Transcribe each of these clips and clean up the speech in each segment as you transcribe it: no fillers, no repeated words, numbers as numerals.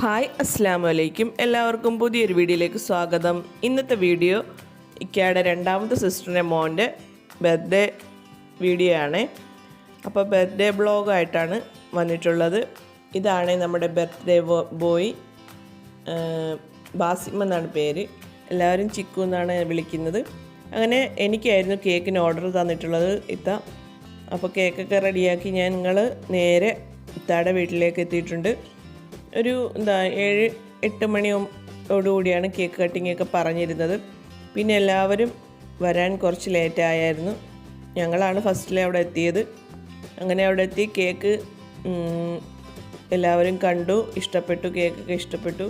Hi അസ്സലാമു അലൈക്കും. എല്ലാവർക്കും പുതിയൊരു വീഡിയോയിലേക്ക് സ്വാഗതം. ഇന്നത്തെ വീഡിയോ ഇക്കയുടെ രണ്ടാമത്തെ സിസ്റ്ററിൻ്റെ മോൻ്റെ ബർത്ത്ഡേ വീഡിയോ ആണ്. അപ്പോൾ ബർത്ത്ഡേ ബ്ലോഗായിട്ടാണ് വന്നിട്ടുള്ളത്. ഇതാണ് നമ്മുടെ ബർത്ത്ഡേ ബോയ്, ബാസിം എന്നാണ് പേര്. എല്ലാവരും ചിക്കു എന്നാണ് വിളിക്കുന്നത്. അങ്ങനെ എനിക്കായിരുന്നു കേക്കിന് ഓർഡർ തന്നിട്ടുള്ളത് ഇത്ത. അപ്പോൾ കേക്കൊക്കെ റെഡിയാക്കി ഞങ്ങൾ നേരെ ഇത്തയുടെ വീട്ടിലേക്ക് എത്തിയിട്ടുണ്ട്. ഒരു 7-8 മണിയോടുകൂടിയാണ് കേക്ക് കട്ടിങ്ങൊക്കെ പറഞ്ഞിരുന്നത്. പിന്നെ എല്ലാവരും വരാൻ കുറച്ച് ലേറ്റായിരുന്നു. ഞങ്ങളാണ് ഫസ്റ്റിലെ അവിടെ എത്തിയത്. അങ്ങനെ അവിടെ എത്തി കേക്ക് എല്ലാവരും കണ്ടു, ഇഷ്ടപ്പെട്ടു, കേക്കൊക്കെ ഇഷ്ടപ്പെട്ടു.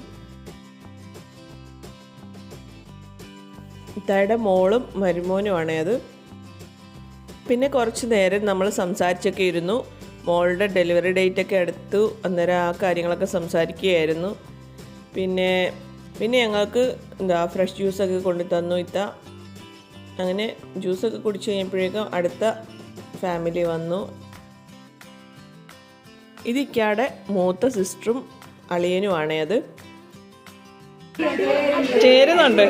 ഇത്തായുടെ മോളും മരുമോനുമാണ് അത്. പിന്നെ കുറച്ച് നേരം നമ്മൾ സംസാരിച്ചൊക്കെ ഇരുന്നു. മോളുടെ ഡെലിവറി ഡേറ്റൊക്കെ എടുത്തു. അന്നേരം ആ കാര്യങ്ങളൊക്കെ സംസാരിക്കുകയായിരുന്നു. പിന്നെ ഞങ്ങൾക്ക് ഫ്രഷ് ജ്യൂസൊക്കെ കൊണ്ടു തന്നു ഇത്ത. അങ്ങനെ ജ്യൂസൊക്കെ കുടിച്ച് കഴിഞ്ഞപ്പോഴേക്കും അടുത്ത ഫാമിലി വന്നു. ഇത് ഇക്കയുടെ മൂത്ത സിസ്റ്ററും അളിയനുമാണ്. അത് ചേരുന്നുണ്ട്.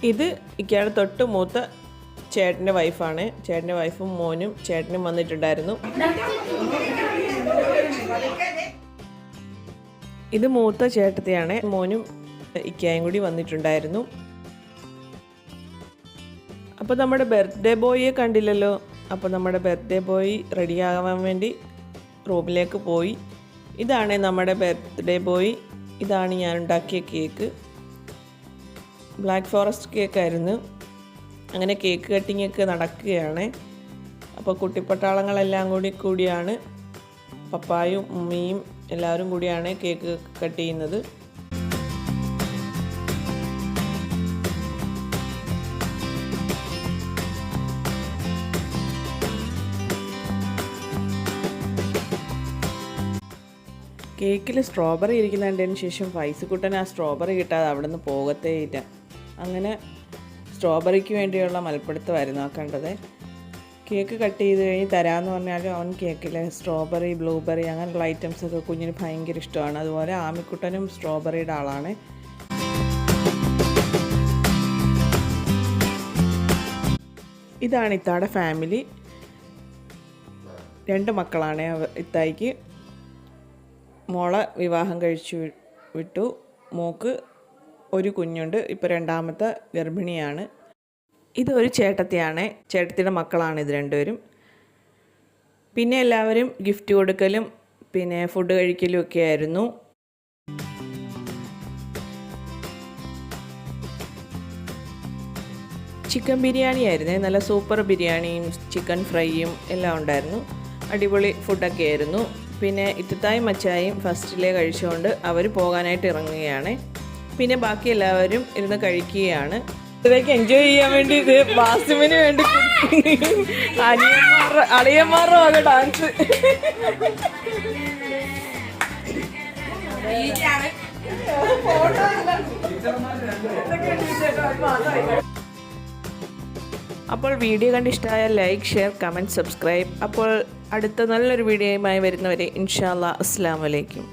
ഇത് ഇക്കയുടെ തൊട്ട് മൂത്ത ചേട്ടൻ്റെ വൈഫാണ്. ചേട്ടൻ്റെ വൈഫും മോനും ചേട്ടനും വന്നിട്ടുണ്ടായിരുന്നു. ഇത് മൂത്ത ചേട്ടത്തെയാണ്. മോനും ഇക്കയും കൂടി വന്നിട്ടുണ്ടായിരുന്നു. അപ്പോൾ നമ്മുടെ ബർത്ത്ഡേ ബോയിയെ കണ്ടില്ലല്ലോ. അപ്പോൾ നമ്മുടെ ബർത്ത്ഡേ ബോയ് റെഡിയാകാൻ വേണ്ടി റൂമിലേക്ക് പോയി. ഇതാണ് നമ്മുടെ ബർത്ത്ഡേ ബോയ്. ഇതാണ് ഞാൻ ഉണ്ടാക്കിയ കേക്ക്. Black forest കേക്കായിരുന്നു. അങ്ങനെ കേക്ക് കട്ടിങ്ങൊക്കെ നടക്കുകയാണ്. അപ്പോൾ കുട്ടിപ്പട്ടാളങ്ങളെല്ലാം കൂടിയാണ്, പപ്പായും ഉമ്മയും എല്ലാവരും കൂടിയാണ് കേക്ക് കട്ട് ചെയ്യുന്നത്. കേക്കിൽ സ്ട്രോബെറി ഇരിക്കുന്നതിന് ശേഷം ഫൈസിക്കുട്ടൻ ആ സ്ട്രോബെറി കിട്ടാതെ അവിടെ നിന്ന് പോകത്തേയില്ല. അങ്ങനെ സ്ട്രോബെറിക്ക് വേണ്ടിയുള്ള മൽപ്പിടുത്തമായിരുന്നു ആ കണ്ടത്. കേക്ക് കട്ട് ചെയ്ത് കഴിഞ്ഞ് തരാമെന്ന് പറഞ്ഞാലും അവൻ കേക്കിൽ സ്ട്രോബെറി, ബ്ലൂബെറി അങ്ങനെയുള്ള ഐറ്റംസൊക്കെ കുഞ്ഞിന് ഭയങ്കര ഇഷ്ടമാണ്. അതുപോലെ ആമിക്കുട്ടനും സ്ട്രോബെറിയുടെ ആളാണ്. ഇതാണ് ഇത്താടെ ഫാമിലി. 2 മക്കളാണ് ഇത്തായിക്ക്. മോളെ വിവാഹം കഴിച്ചു വിട്ടു. മോക്ക് ഒരു കുഞ്ഞുണ്ട്. ഇപ്പോൾ 2ാമത്തെ ഗർഭിണിയാണ്. ഇതൊരു ചേട്ടത്തിയാണ്. ചേട്ടത്തിയുടെ മക്കളാണ് ഇത് 2പേരും. പിന്നെ എല്ലാവരും ഗിഫ്റ്റ് കൊടുക്കലും പിന്നെ ഫുഡ് കഴിക്കലും ഒക്കെ ആയിരുന്നു. ചിക്കൻ ബിരിയാണി ആയിരുന്നേ. നല്ല സൂപ്പർ ബിരിയാണിയും ചിക്കൻ ഫ്രൈയും എല്ലാം ഉണ്ടായിരുന്നു. അടിപൊളി ഫുഡൊക്കെ ആയിരുന്നു. പിന്നെ ഇത്തത്തായും മച്ചായും ഫസ്റ്റിലെ കഴിച്ചുകൊണ്ട് അവർ പോകാനായിട്ട് ഇറങ്ങുകയാണ്. പിന്നെ ബാക്കി എല്ലാവരും ഇരുന്ന് കഴിക്കുകയാണ്. ഇതൊക്കെ എൻജോയ് ചെയ്യാൻ വേണ്ടി ഇത് ബാസിമിന് വേണ്ടി അളിയന്മാരുടെ വക ഡാൻസ്. അപ്പോൾ വീഡിയോ കണ്ട് ഇഷ്ടമായാൽ ലൈക്ക്, ഷെയർ, കമൻറ്റ്, സബ്സ്ക്രൈബ്. അപ്പോൾ അടുത്ത നല്ലൊരു വീഡിയോയുമായി വരുന്നവരെ ഇൻഷാ അല്ലാഹ് അസ്സലാമു അലൈക്കും.